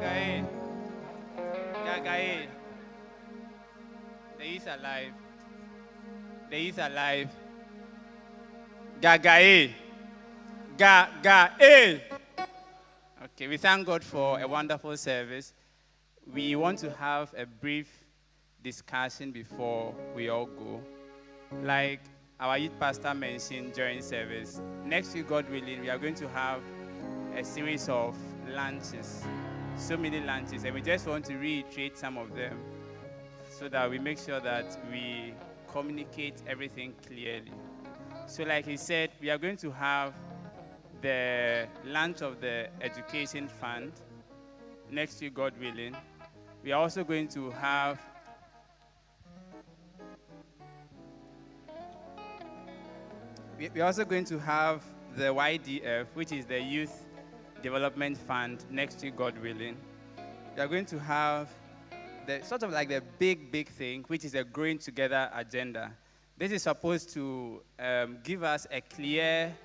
Gagae. Gagae. The is alive. The is alive. Gagae. Gagae. Okay, we thank God for a wonderful service. We want to have a brief discussion before we all go. Like our youth pastor mentioned during service, next week, God willing, we are going to have a series of lunches, so many lunches, and we just want to reiterate some of them so that we make sure that we communicate everything clearly. So like he said, we are going to have the lunch of the education fund next week, God willing. We are also going to have we're also going to have the YDF, which is the Youth Development Fund, next week, God willing. We are going to have the sort of like the big thing, which is a Growing Together agenda. This is supposed to give us a clear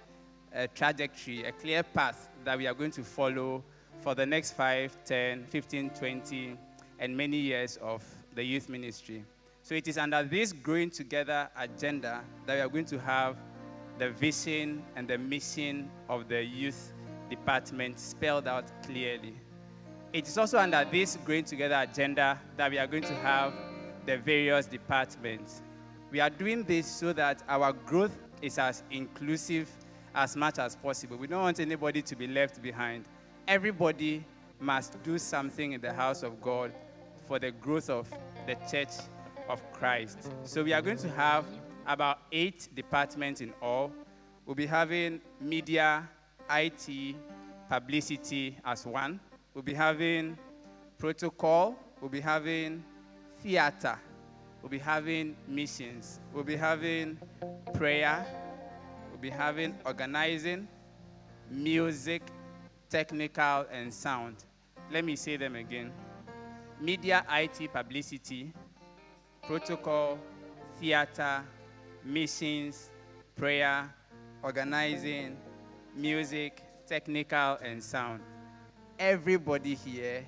trajectory, a clear path that we are going to follow for the next 5, 10, 15, 20, and many years of the youth ministry. So it is under this Growing Together agenda that we are going to have the vision and the mission of the youth department spelled out clearly. It is also under this Growing Together agenda that we are going to have the various departments. We are doing this so that our growth is as inclusive as much as possible. We don't want anybody to be left behind. Everybody must do something in the house of God for the growth of the church of Christ. So we are going to have about 8 departments in all. We'll be having media, IT, publicity as one. We'll be having protocol. We'll be having theater. We'll be having missions. We'll be having prayer. We'll be having organizing, music, technical, and sound. Let me say them again. Media, IT, publicity, protocol, theater, missions, prayer, organizing, music, technical, and sound. Everybody here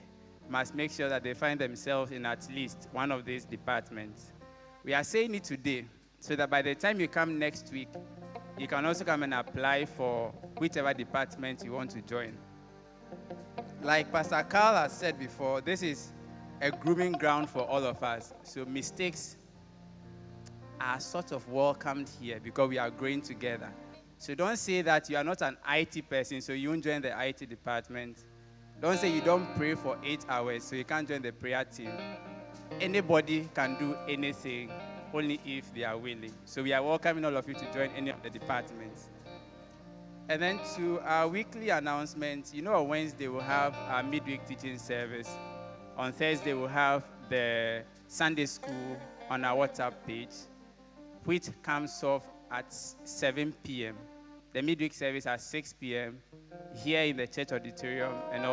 must make sure that they find themselves in at least one of these departments. We are saying it today so that by the time you come next week, you can also come and apply for whichever department you want to join. Like Pastor Carl has said before, this is a grooming ground for all of us. So mistakes are sort of welcomed here because we are growing together. So don't say that you are not an IT person, so you won't join the IT department. Don't say you don't pray for 8 hours, so you can't join the prayer team. Anybody can do anything, only if they are willing. So we are welcoming all of you to join any of the departments. And then to our weekly announcements, on Wednesday we'll have our midweek teaching service. On Thursday we'll have the Sunday school on our WhatsApp page, which comes off at 7 p.m. The midweek service at 6 p.m. here in the church auditorium, and